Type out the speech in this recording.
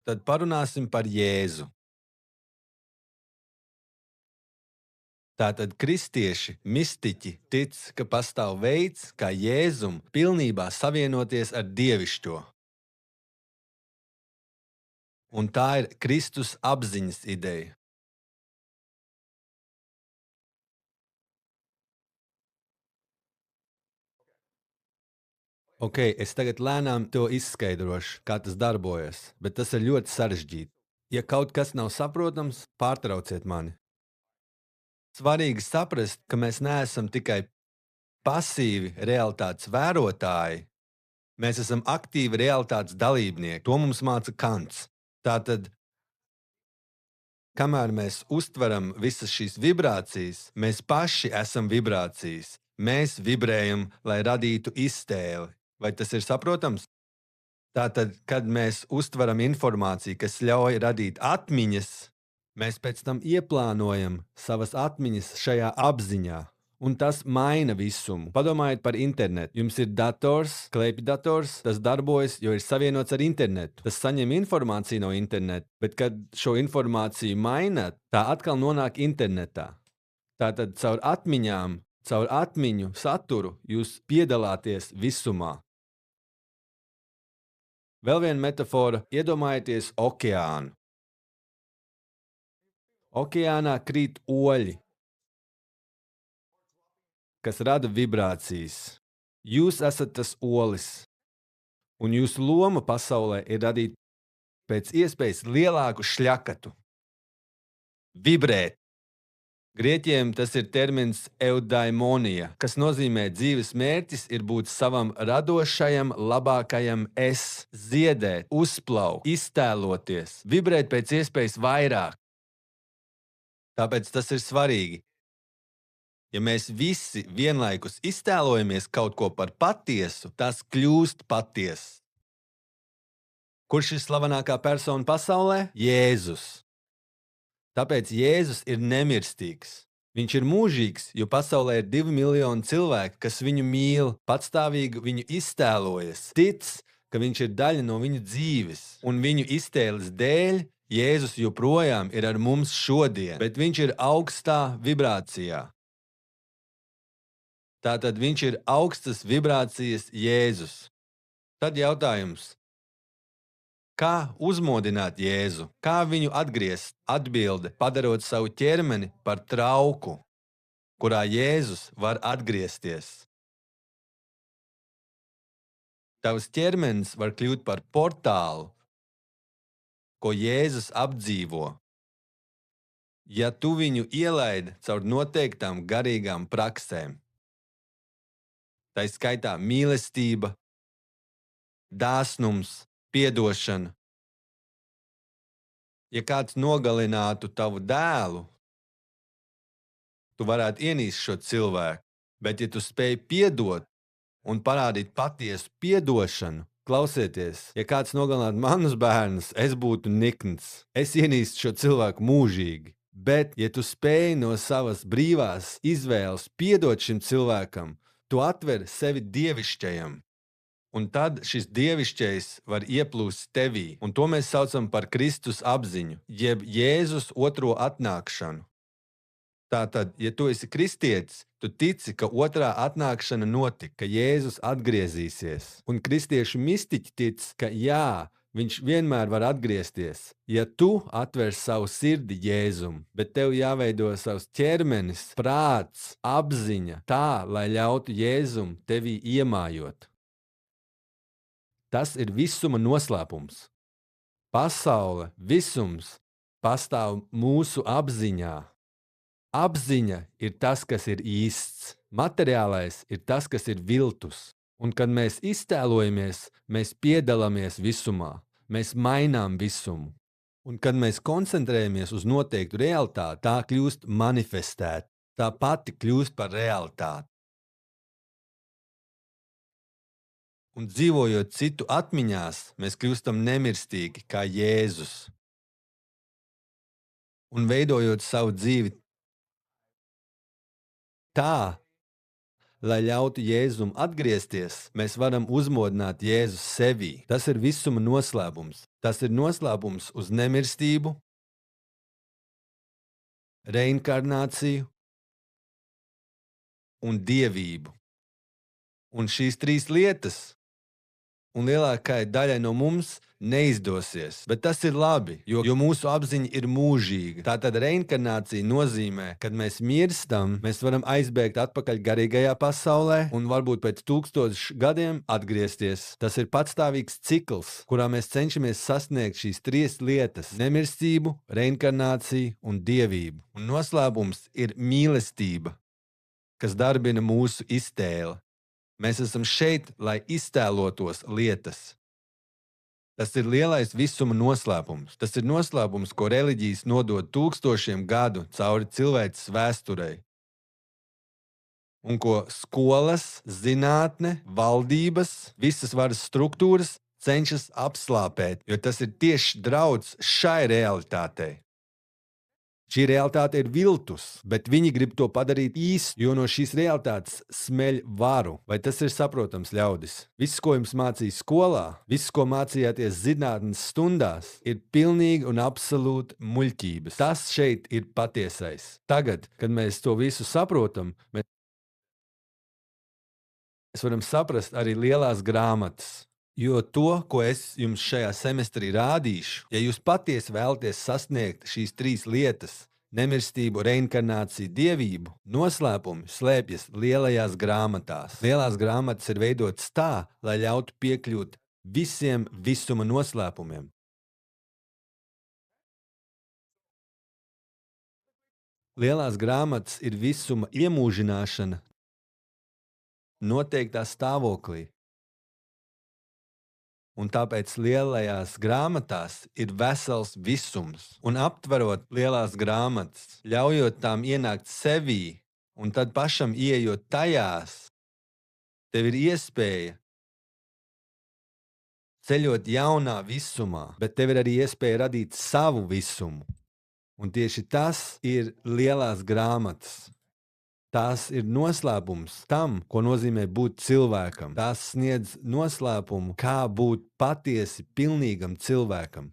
Tad parunāsim par Jēzu. Tātad kristieši, mistiķi tic, ka pastāv veids, kā Jēzum pilnībā savienoties ar dievišķo. Un tā ir Kristus apziņas ideja. Ok, es tagad lēnām to izskaidrošu, kā tas darbojas, bet tas ir ļoti sarežģīti. Ja kaut kas nav saprotams, pārtrauciet mani. Svarīgi saprast, ka mēs neesam tikai pasīvi realitātes vērotāji, mēs esam aktīvi realitātes dalībnieki. To mums māca Kants. Tātad, kamēr mēs uztveram visas šīs vibrācijas, mēs paši esam vibrācijas. Mēs vibrējam, lai radītu iztēli. Vai tas ir saprotams? Tātad, kad mēs uztveram informāciju, kas ļauj radīt atmiņas, mēs pēc tam ieplānojam savas atmiņas šajā apziņā. Un tas maina visumu. Padomājiet par internetu. Jums ir dators, klēpjdators, tas darbojas, jo ir savienots ar internetu. Tas saņem informāciju no interneta, bet kad šo informāciju maina, tā atkal nonāk internetā. Tātad caur atmiņām, caur atmiņu saturu jūs piedalāties visumā. Vēl viena metafora - iedomājieties okeānu. Okeānā krīt oļi, kas rada vibrācijas. Jūs esat tas olis, un jūsu loma pasaulē ir radīt pēc iespējas lielāku šļakatu, vibrēt. Grieķiem tas ir termins eudaimonija, kas nozīmē dzīves mērķis ir būt savam radošajam, labākajam es, ziedēt, uzplaukt, iztēloties, vibrēt pēc iespējas vairāk. Tāpēc tas ir svarīgi. Ja mēs visi vienlaikus iztēlojamies kaut ko par patiesu, tas kļūst patiess. Kurš ir slavenākā persona pasaulē? Jēzus. Tāpēc Jēzus ir nemirstīgs. Viņš ir mūžīgs, jo pasaulē ir 2 miljoni cilvēku, kas viņu mīl, patstāvīgi viņu iztēlojas, tic, ka viņš ir daļa no viņu dzīves, un viņu iztēles dēļ Jēzus joprojām ir ar mums šodien, bet viņš ir augstā vibrācijā. Tātad viņš ir augstas vibrācijas Jēzus. Tad jautājums, kā uzmodināt Jēzu, kā viņu atgriezt? Atbilde, padarot savu ķermeni par trauku, kurā Jēzus var atgriezties. Tavs ķermenis var kļūt par portālu, ko Jēzus apdzīvo. Ja tu viņu ielaidi caur noteiktām garīgām praksēm, tā skaitā mīlestība, dāsnums, piedošana. Ja kāds nogalinātu tavu dēlu, tu varētu ienīst šo cilvēku, bet ja tu spēj piedot un parādīt patiesu piedošanu, klausieties, ja kāds nogalinātu manus bērnus, es būtu nikns. Es ienīstu šo cilvēku mūžīgi. Bet, ja tu spēj no savas brīvās izvēles piedot šim cilvēkam, tu atver sevi dievišķajam. Un tad šis dievišķais var ieplūst tevī, un to mēs saucam par Kristus apziņu, jeb Jēzus otro atnākšanu. Tātad, ja tu esi kristietis, tu tici, ka otrā atnākšana notika, ka Jēzus atgriezīsies. Un kristiešu mistiķi tic, ka jā, viņš vienmēr var atgriezties. Ja tu atver savu sirdi Jēzum, bet tev jāveido savs ķermenis, prāts, apziņa tā, lai ļautu Jēzum tevī iemājot. Tas ir visuma noslēpums. Pasaule, visums pastāv mūsu apziņā. Apziņa ir tas, kas ir īsts. Materiālais ir tas, kas ir viltus. Un, kad mēs iztēlojamies, mēs piedalāmies visumā, mēs mainām visumu. Un, kad mēs koncentrējamies uz noteiktu realitāti, tā kļūst manifestēta, tā pati kļūst par realitāti. Un dzīvojot citu atmiņās, mēs kļūstam nemirstīgi kā Jēzus. Un veidojot savu dzīvi tā, lai ļautu Jēzum atgriezties, mēs varam uzmodināt Jēzu sevī. Tas ir visuma noslēpums. Tas ir noslēpums uz nemirstību, reinkarnāciju un dievību. Un šīs trīs lietas, un lielākajai daļai no mums neizdosies. Bet tas ir labi, jo mūsu apziņa ir mūžīga. Tātad reinkarnācija nozīmē, kad mēs mirstam, mēs varam aizbēgt atpakaļ garīgajā pasaulē un varbūt pēc 1000 gadiem atgriezties. Tas ir patstāvīgs cikls, kurā mēs cenšamies sasniegt šīs trīs lietas - nemirstību, reinkarnāciju un dievību. Un noslēpums ir mīlestība, kas darbina mūsu iztēli. Mēs esam šeit, lai iztēlotos lietas. Tas ir lielais visuma noslēpums. Tas ir noslēpums, ko reliģijas nodod tūkstošiem gadu cauri cilvēces vēsturei. Un ko skolas, zinātne, valdības, visas varas struktūras cenšas apslāpēt, jo tas ir tieši draudz šai realitātei. Šī realitāte ir viltus, bet viņi grib to padarīt īstu, jo no šīs realitātes smeļ varu. Vai tas ir saprotams, ļaudis? Viss, ko jums mācīja skolā, viss, ko mācījāties zinātnes stundās, ir pilnīgi un absolūti muļķības. Tas šeit ir patiesais. Tagad, kad mēs to visu saprotam, mēs varam saprast arī lielās grāmatas. Jo to, ko es jums šajā semestrī rādīšu, ja jūs patiesi vēlaties sasniegt šīs trīs lietas - nemirstību, reinkarnāciju, dievību, noslēpumi slēpjas lielajās grāmatās. Lielās grāmatas ir veidotas tā, lai ļautu piekļūt visiem visuma noslēpumiem. Lielās grāmatas ir visuma iemūžināšana noteiktā stāvoklī. Un tāpēc lielajās grāmatās ir vesels visums. Un aptverot lielās grāmatas, ļaujot tām ienākt sevī, un tad pašam ieejot tajās, tev ir iespēja ceļot jaunā visumā, bet tev ir arī iespēja radīt savu visumu. Un tieši tas ir lielās grāmatas. Tās ir noslēpums tam, ko nozīmē būt cilvēkam. Tās sniedz noslēpumu, kā būt patiesi pilnīgam cilvēkam.